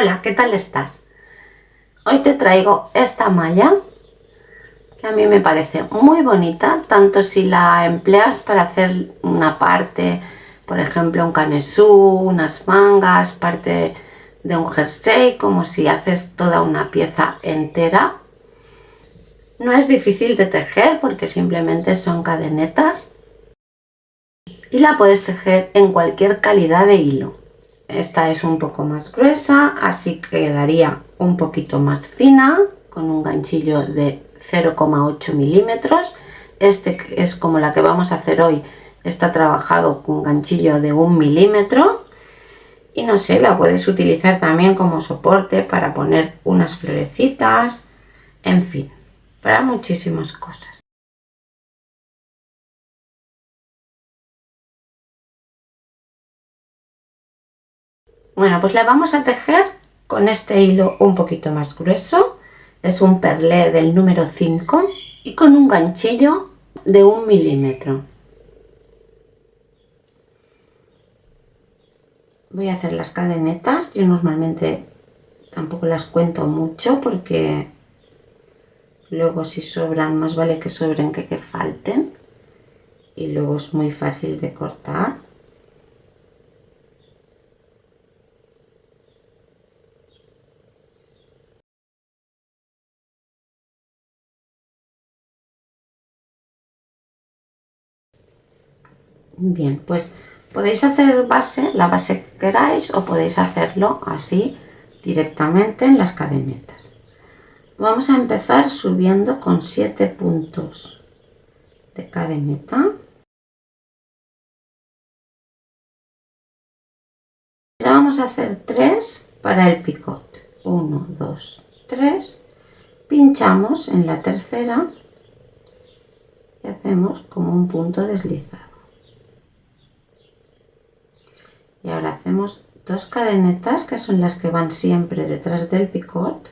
Hola, ¿qué tal estás? Hoy te traigo esta malla que a mí me parece muy bonita, tanto si la empleas para hacer una parte, por ejemplo un canesú, unas mangas, parte de un jersey, como si haces toda una pieza entera. No es difícil de tejer porque simplemente son cadenetas y la puedes tejer en cualquier calidad de hilo. Esta es un poco más gruesa, así quedaría un poquito más fina, con un ganchillo de 0,8 milímetros. Este es como la que vamos a hacer hoy, está trabajado con un ganchillo de 1 milímetro. Y no sé, la puedes utilizar también como soporte para poner unas florecitas, en fin, para muchísimas cosas. Bueno, pues la vamos a tejer con este hilo un poquito más grueso. Es un perlé del número 5 y con un ganchillo de 1 milímetro. Voy a hacer las cadenetas. Yo normalmente tampoco las cuento mucho porque luego si sobran, más vale que sobren que falten. Y luego es muy fácil de cortar. Bien, pues podéis hacer la base que queráis, o podéis hacerlo así directamente en las cadenetas. Vamos a empezar subiendo con 7 puntos de cadeneta. Ahora vamos a hacer 3 para el picot. 1, 2, 3. Pinchamos en la tercera y hacemos como un punto deslizado. Y ahora hacemos 2 cadenetas, que son las que van siempre detrás del picot.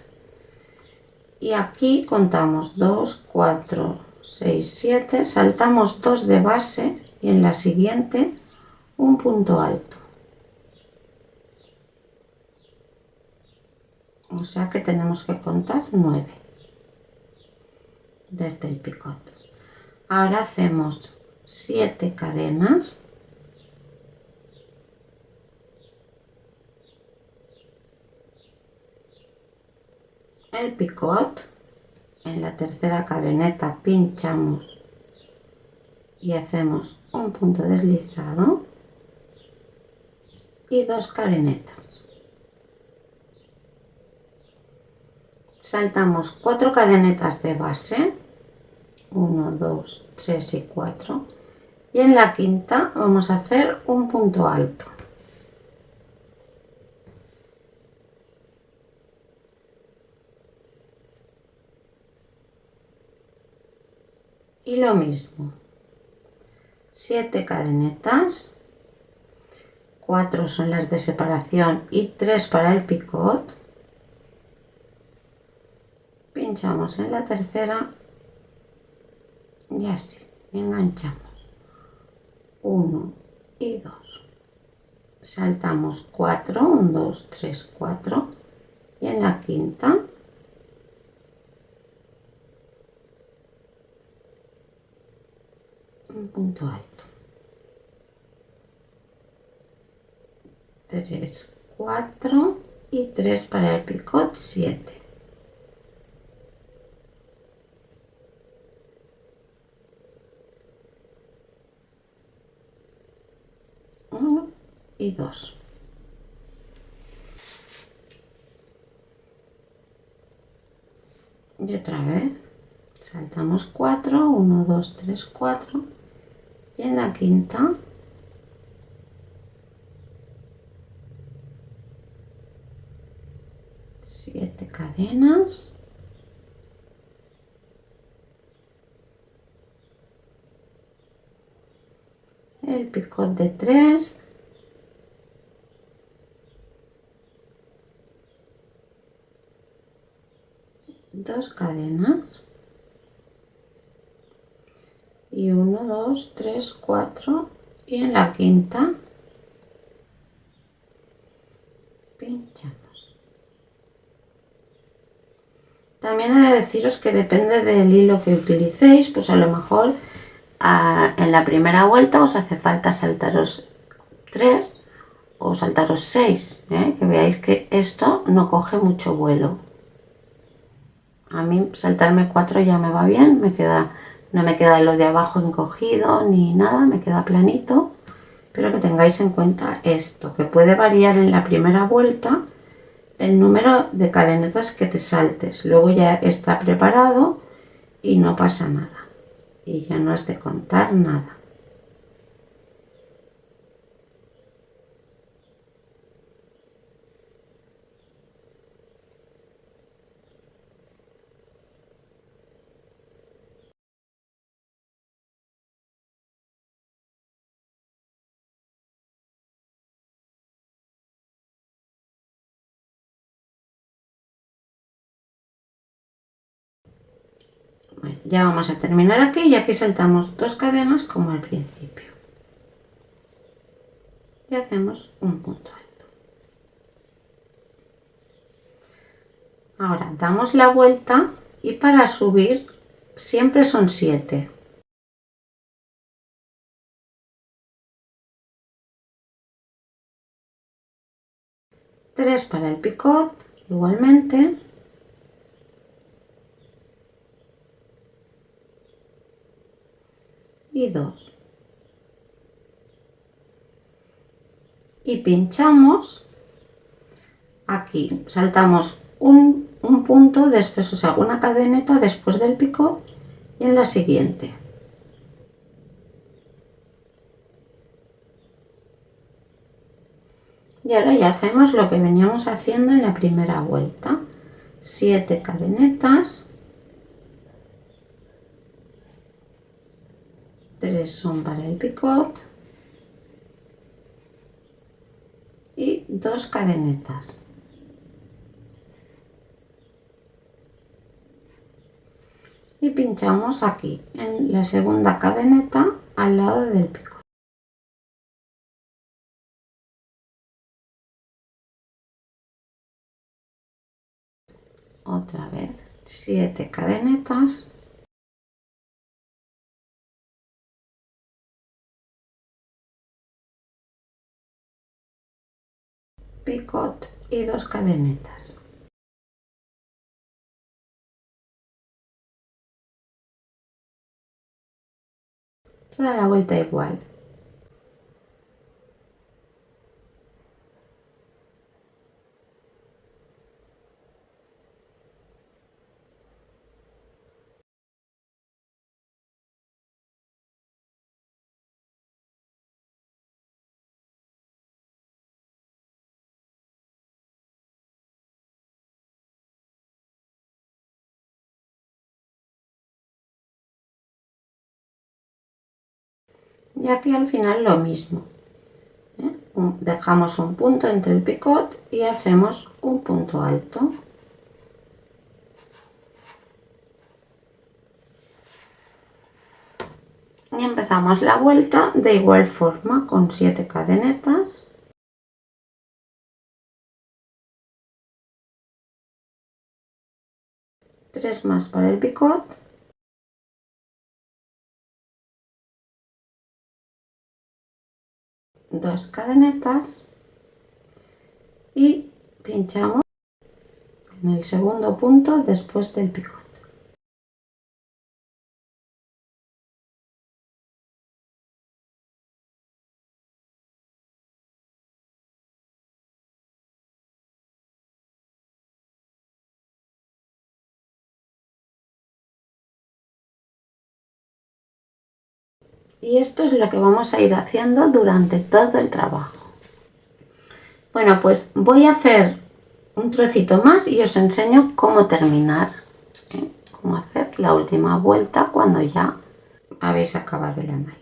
Y aquí contamos 2, 4, 6, 7. Saltamos 2 de base y en la siguiente un punto alto. O sea que tenemos que contar 9 desde el picot. Ahora hacemos 7 cadenas. El picot, en la tercera cadeneta pinchamos y hacemos un punto deslizado y 2 cadenetas. Saltamos 4 cadenetas de base, 1, 2, 3 y 4, y en la quinta vamos a hacer un punto alto. Y lo mismo, 7 cadenetas, 4 son las de separación y 3 para el picot. Pinchamos en la tercera y así, enganchamos 1 y 2. Saltamos 4, 1, 2, 3, 4 y en la quinta un punto alto. 3, 4 y 3 para el picot, 7. 1 y 2. Y otra vez saltamos 4, 1, 2, 3, 4 y en la quinta siete cadenas, el picot de 3, dos cadenas y 1, 2, 3, 4 y en la quinta pinchamos También he de deciros que depende del hilo que utilicéis, pues a lo mejor en la primera vuelta os hace falta saltaros 3 o saltaros 6, que veáis que esto no coge mucho vuelo. A mí saltarme 4 ya me va bien, no me queda lo de abajo encogido ni nada, me queda planito, pero que tengáis en cuenta esto, que puede variar en la primera vuelta el número de cadenetas que te saltes. Luego ya está preparado y no pasa nada. Y ya no has de contar nada. Bueno, ya vamos a terminar aquí y aquí saltamos 2 cadenas como al principio. Y hacemos un punto alto. Ahora damos la vuelta y para subir siempre son 7. Tres para el picot, igualmente. Y 2. Y pinchamos aquí, saltamos un punto después, o sea, una cadeneta después del picot y en la siguiente. Y ahora ya hacemos lo que veníamos haciendo en la primera vuelta. 7 cadenetas. 3 son para el picot. Y 2 cadenetas. Y pinchamos aquí, en la segunda cadeneta, al lado del picot. Otra vez 7 cadenetas, picot y 2 cadenetas. Toda la vuelta igual. Y aquí al final lo mismo. Dejamos un punto entre el picot y hacemos un punto alto. Y empezamos la vuelta de igual forma con 7 cadenetas. Tres más para el picot. Dos cadenetas y pinchamos en el segundo punto después del picot. Y esto es lo que vamos a ir haciendo durante todo el trabajo. Bueno, pues voy a hacer un trocito más y os enseño cómo terminar, cómo hacer la última vuelta cuando ya habéis acabado la malla.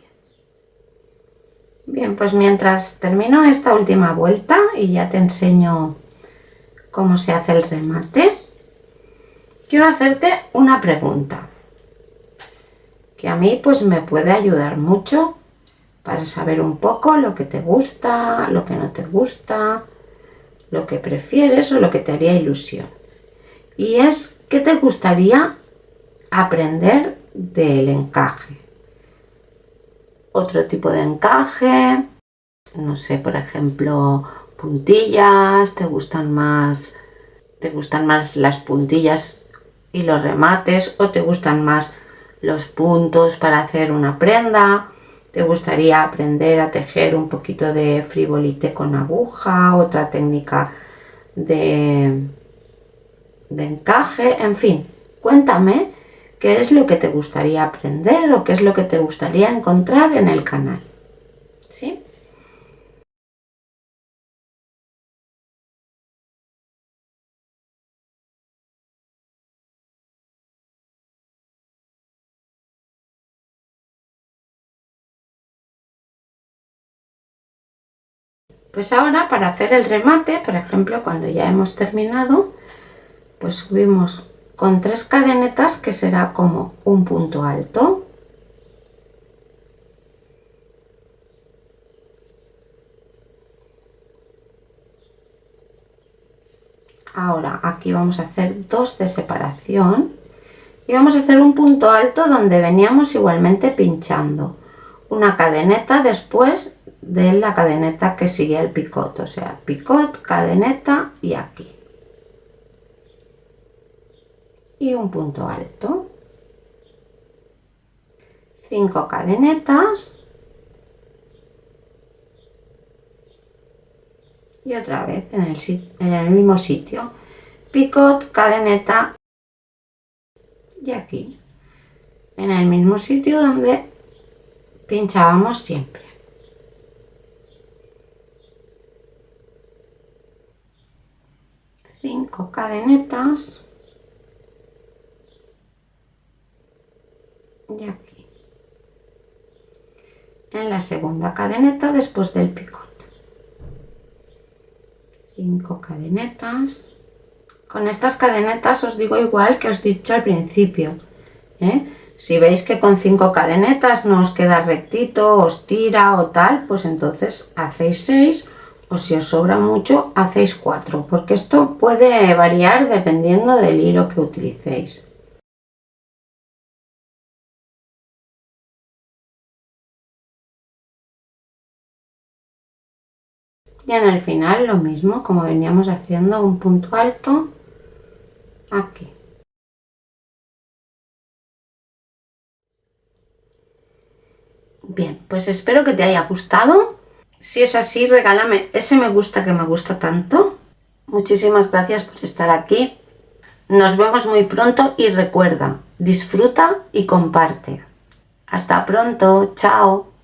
Bien, pues mientras termino esta última vuelta y ya te enseño cómo se hace el remate, quiero hacerte una pregunta que a mí pues me puede ayudar mucho para saber un poco lo que te gusta, lo que no te gusta, lo que prefieres o lo que te haría ilusión. Y es ¿Qué te gustaría aprender del encaje? Otro tipo de encaje, no sé, por ejemplo, puntillas, ¿te gustan más las puntillas y los remates, o te gustan más los puntos para hacer una prenda? ¿Te gustaría aprender a tejer un poquito de frivolité con aguja, otra técnica de encaje? En fin, cuéntame qué es lo que te gustaría aprender o qué es lo que te gustaría encontrar en el canal. ¿Sí? Pues ahora, para hacer el remate, por ejemplo, cuando ya hemos terminado, pues subimos con 3 cadenetas, que será como un punto alto. Ahora aquí vamos a hacer 2 de separación y vamos a hacer un punto alto donde veníamos igualmente pinchando una cadeneta después de la cadeneta que sigue el picot, o sea, picot, cadeneta y aquí, y un punto alto, 5 cadenetas y otra vez en el mismo sitio, picot, cadeneta y aquí, en el mismo sitio donde pinchábamos siempre. Cinco cadenetas y aquí, en la segunda cadeneta después del picot, 5 cadenetas. Con estas cadenetas os digo igual que os he dicho al principio, ¿eh? Si veis que con 5 cadenetas no os queda rectito, os tira o tal, pues entonces hacéis 6, o si os sobra mucho hacéis 4, porque esto puede variar dependiendo del hilo que utilicéis. Y en el final lo mismo, como veníamos haciendo, un punto alto aquí. Bien, pues espero que te haya gustado. Si es así, regálame ese me gusta que me gusta tanto. Muchísimas gracias por estar aquí. Nos vemos muy pronto y recuerda, disfruta y comparte. Hasta pronto, chao.